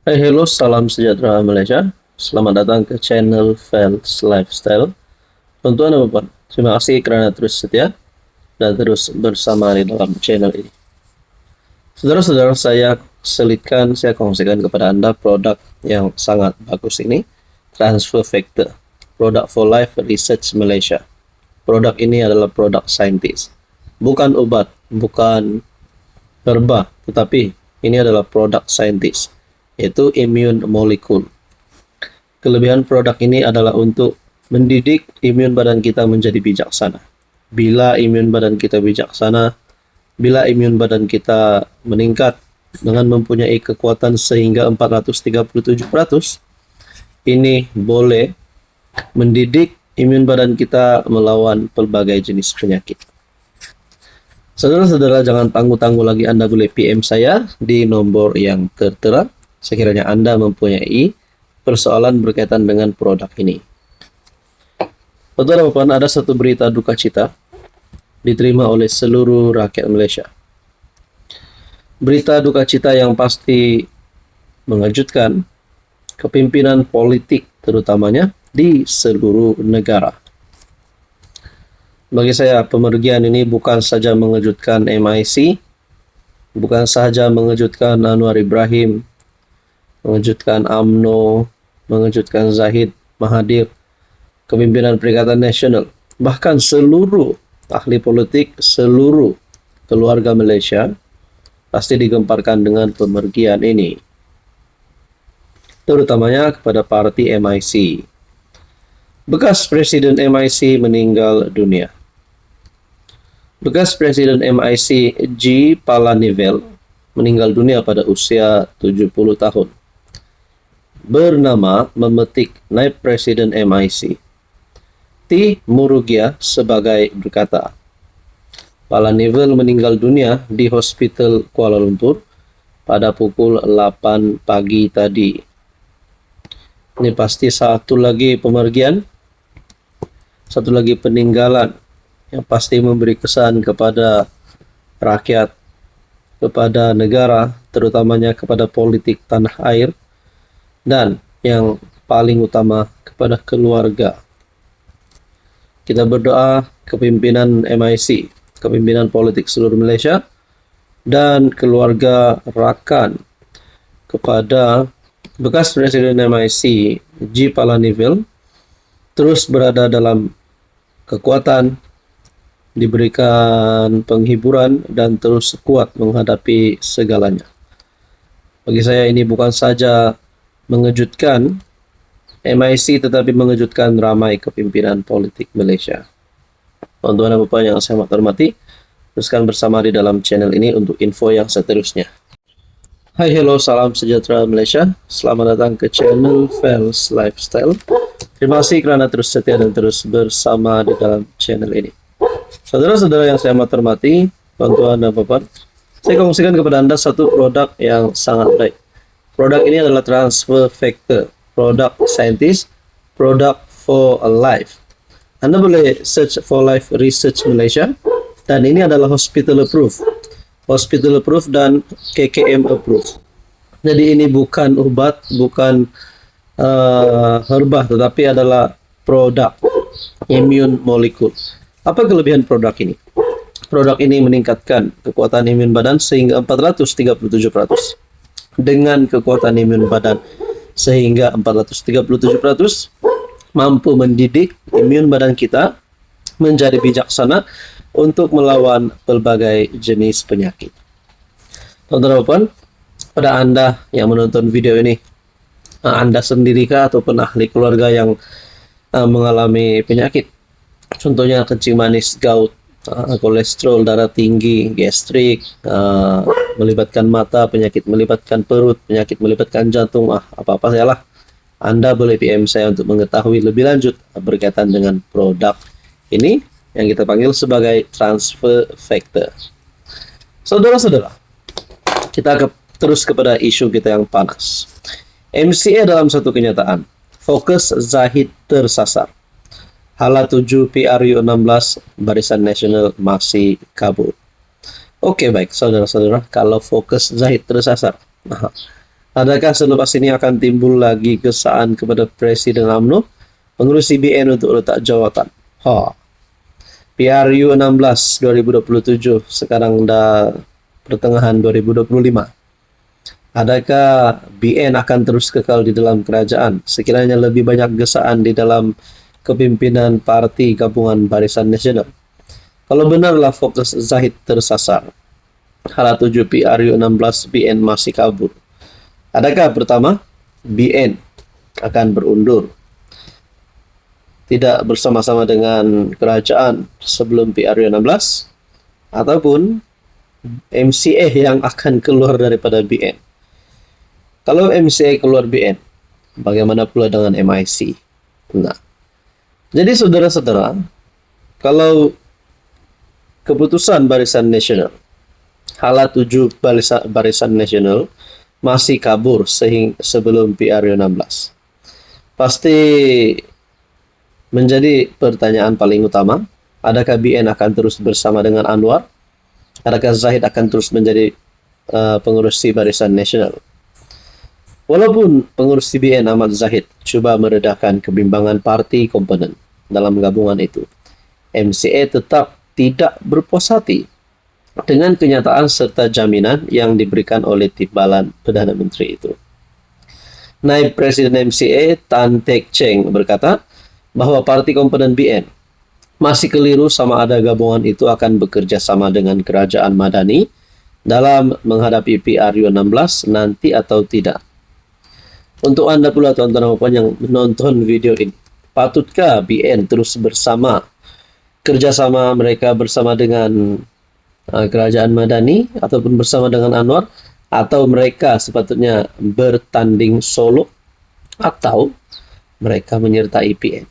Hai, hello, salam sejahtera Malaysia. Selamat datang ke channel Fels Lifestyle. Tuan-tuan dan puan, terima kasih kerana terus setia dan terus bersama di dalam channel ini. Saudara-saudara, saya kongsikan kepada Anda produk yang sangat bagus ini, Transfer Factor, Product for Life Research Malaysia. Produk ini adalah produk saintis, bukan obat, bukan herba, tetapi ini adalah produk saintis, yaitu immune molecule. Kelebihan produk ini adalah untuk mendidik imun badan kita menjadi bijaksana. Bila imun badan kita bijaksana, bila imun badan kita meningkat dengan mempunyai kekuatan sehingga 437%, ini boleh mendidik imun badan kita melawan pelbagai jenis penyakit. Saudara-saudara, jangan tangguh-tangguh lagi, Anda boleh PM saya di nomor yang tertera sekiranya Anda mempunyai persoalan berkaitan dengan produk ini. Saudara-saudara, ada satu berita duka cita diterima oleh seluruh rakyat Malaysia. Berita duka cita yang pasti mengejutkan kepimpinan politik terutamanya di seluruh negara. Bagi saya, pemergian ini bukan saja mengejutkan MIC, bukan saja mengejutkan Anwar Ibrahim, mengejutkan UMNO, mengejutkan Zahid Mahathir, kepimpinan Perikatan Nasional, bahkan seluruh ahli politik, seluruh keluarga Malaysia pasti digemparkan dengan pemergian ini, terutamanya kepada parti MIC. Bekas Presiden MIC meninggal dunia. Bekas Presiden MIC G. Palanivel meninggal dunia pada usia 70 tahun. Bernama memetik naib Presiden MIC. T. Murugia sebagai berkata, Palanivel meninggal dunia di Hospital Kuala Lumpur pada pukul 8 pagi tadi. Ini pasti satu lagi pemergian, satu lagi peninggalan yang pasti memberi kesan kepada rakyat, kepada negara, terutamanya kepada politik tanah air, dan yang paling utama kepada keluarga. Kita berdoa kepimpinan MIC, kepimpinan politik seluruh Malaysia, dan keluarga rakan kepada bekas Presiden MIC G. Palanivel terus berada dalam kekuatan, diberikan penghiburan, dan terus kuat menghadapi segalanya. Bagi saya ini bukan saja mengejutkan MIC, tetapi mengejutkan ramai kepimpinan politik Malaysia. Tuan-tuan dan puan yang saya hormati, teruskan bersama di dalam channel ini untuk info yang seterusnya. Hai, hello, salam sejahtera Malaysia. Selamat datang ke channel Fels Lifestyle. Terima kasih kerana terus setia dan terus bersama di dalam channel ini. Saudara-saudara yang saya hormati, tuan-tuan dan puan, saya kongsikan kepada Anda satu produk yang sangat baik. Produk ini adalah Transfer Factor, produk saintis, product for life. Anda boleh search for life research Malaysia, dan ini adalah hospital approved dan KKM approved. Jadi ini bukan obat, bukan herba, tetapi adalah produk immune molecule. Apa kelebihan produk ini? Produk ini meningkatkan kekuatan imun badan sehingga 437%. Dengan kekuatan imun badan sehingga 437%, mampu mendidik imun badan kita menjadi bijaksana untuk melawan pelbagai jenis penyakit. Teman-teman, pada Anda yang menonton video ini, Anda sendiri ataupun ahli keluarga yang mengalami penyakit, contohnya kencing manis, gout, kolesterol darah tinggi, gastrik, melibatkan mata, penyakit melibatkan perut, penyakit melibatkan jantung, apa-apa sajalah, Anda boleh PM saya untuk mengetahui lebih lanjut berkaitan dengan produk ini yang kita panggil sebagai Transfer Factor. Saudara-saudara, kita terus kepada isu kita yang panas. MCA dalam satu kenyataan, fokus Zahid tersasar. Hala 7 PRU 16 Barisan Nasional masih kabur. Oke, baik saudara-saudara, kalau fokus Zahid tersasar, Adakah selepas ini akan timbul lagi kesaan kepada Presiden UMNO mengurusi BN untuk letak jawatan? PRU 16 2027, sekarang dah pertengahan 2025. Adakah BN akan terus kekal di dalam kerajaan sekiranya lebih banyak gesaan di dalam kepimpinan Parti Gabungan Barisan Nasional? Kalau benarlah fokus Zahid tersasar, hala 7 PRU 16 BN masih kabur. Adakah pertama, BN akan berundur tidak bersama-sama dengan kerajaan sebelum PRU 16, ataupun MCA yang akan keluar daripada BN? Kalau MCA keluar BN, bagaimana pula dengan MIC? Nah, jadi saudara-saudara, kalau keputusan Barisan Nasional, hala 7 Barisan Nasional masih kabur sebelum PRU 16, pasti menjadi pertanyaan paling utama, adakah BN akan terus bersama dengan Anwar? Adakah Zahid akan terus menjadi pengurus Barisan Nasional? Walaupun pengurus BN Ahmad Zahid cuba meredakan kebimbangan parti komponen dalam gabungan itu, MCA tetap tidak berpuas hati dengan kenyataan serta jaminan yang diberikan oleh timbalan Perdana Menteri itu. Naib Presiden MCA Tan Teck Cheng berkata bahwa parti komponen BN masih keliru sama ada gabungan itu akan bekerja sama dengan kerajaan Madani dalam menghadapi PRU 16 nanti atau tidak. Untuk Anda pula tuan-tuan dan puan yang menonton video ini, patutkah BN terus bersama kerjasama mereka bersama dengan kerajaan Madani ataupun bersama dengan Anwar, atau mereka sepatutnya bertanding solo atau mereka menyertai PN?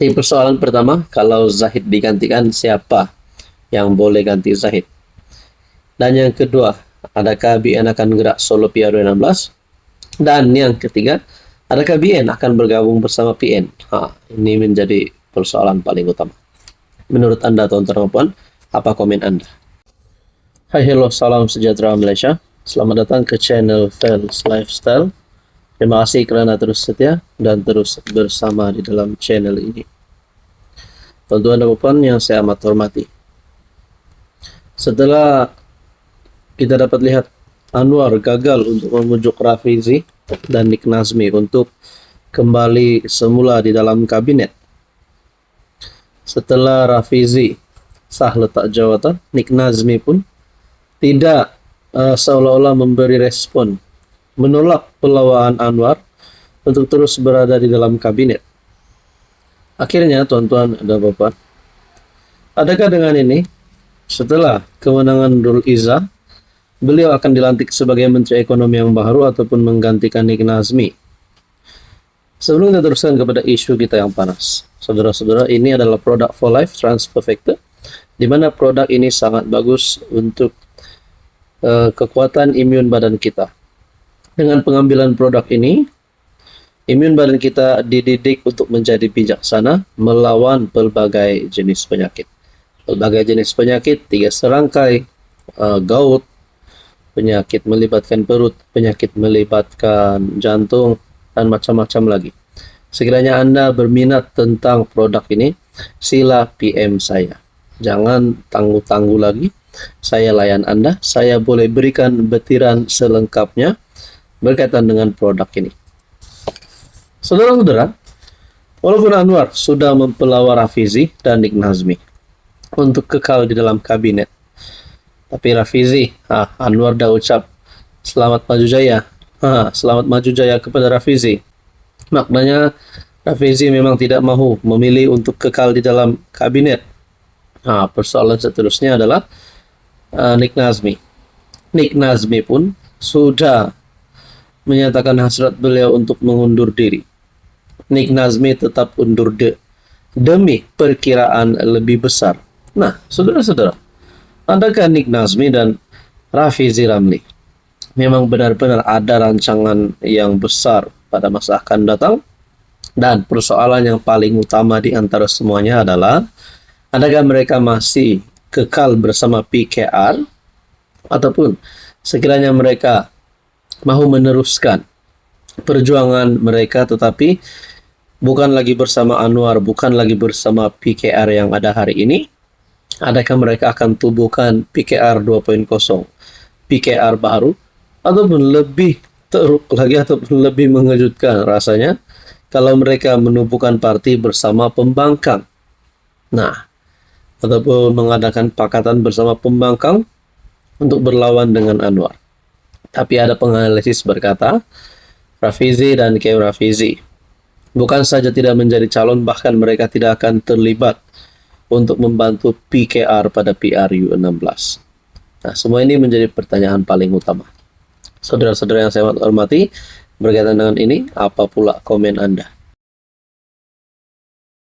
Ini persoalan pertama, kalau Zahid digantikan, siapa yang boleh ganti Zahid? Dan yang kedua, adakah BN akan gerak solo PRU 16? Dan yang ketiga, adakah BN akan bergabung bersama PN? Ini menjadi persoalan paling utama. Menurut Anda, tuan-tuan dan puan, apa komen Anda? Hai, hello, salam sejahtera Malaysia. Selamat datang ke channel Fels Lifestyle. Terima kasih kerana terus setia dan terus bersama di dalam channel ini. Tuan-tuan dan puan yang saya amat hormati, setelah kita dapat lihat Anwar gagal untuk memujuk Rafizi dan Nik Nazmi untuk kembali semula di dalam kabinet, setelah Rafizi sah letak jawatan, Nik Nazmi pun tidak seolah-olah memberi respon, menolak pelawaan Anwar untuk terus berada di dalam kabinet. Akhirnya, tuan-tuan dan puan, adakah dengan ini, setelah kemenangan Nurul Izzah, beliau akan dilantik sebagai Menteri Ekonomi yang baru ataupun menggantikan Nik Nazmi? Sebelum kita teruskan kepada isu kita yang panas, saudara-saudara, ini adalah produk For Life Transperfecta, di mana produk ini sangat bagus untuk kekuatan imun badan kita. Dengan pengambilan produk ini, imun badan kita dididik untuk menjadi bijaksana melawan pelbagai jenis penyakit. Pelbagai jenis penyakit, 3 serangkai, gout, penyakit melibatkan perut, penyakit melibatkan jantung, dan macam-macam lagi. Sekiranya Anda berminat tentang produk ini, sila PM saya. Jangan tangguh-tangguh lagi, saya layan Anda. Saya boleh berikan betiran selengkapnya berkaitan dengan produk ini. Saudara-saudara, walaupun Anwar sudah mempelawar Rafizi dan Nik Nazmi untuk kekal di dalam kabinet, tapi Rafizi, Anwar dah ucap selamat maju jaya. Selamat maju jaya kepada Rafizi. Maknanya Rafizi memang tidak mahu memilih untuk kekal di dalam kabinet. Persoalan seterusnya adalah Nik Nazmi. Nik Nazmi pun sudah menyatakan hasrat beliau untuk mengundur diri. Nik Nazmi tetap undur demi perkiraan lebih besar. Nah, saudara-saudara, adakah Nik Nazmi dan Rafizi Ramli memang benar-benar ada rancangan yang besar pada masa akan datang? Dan persoalan yang paling utama di antara semuanya adalah, adakah mereka masih kekal bersama PKR, ataupun sekiranya mereka mahu meneruskan perjuangan mereka, tetapi bukan lagi bersama Anwar, bukan lagi bersama PKR yang ada hari ini. Adakah mereka akan tubuhkan PKR 2.0, PKR baru, ataupun lebih teruk lagi, ataupun lebih mengejutkan rasanya kalau mereka menubuhkan parti bersama pembangkang. Nah, ataupun mengadakan pakatan bersama pembangkang untuk berlawan dengan Anwar. Tapi ada penganalisis berkata, Rafizi dan Kiai Rafizi bukan saja tidak menjadi calon, bahkan mereka tidak akan terlibat untuk membantu PKR pada PRU 16. Nah, semua ini menjadi pertanyaan paling utama. Saudara-saudara yang saya hormati, berkaitan dengan ini, apa pula komen Anda?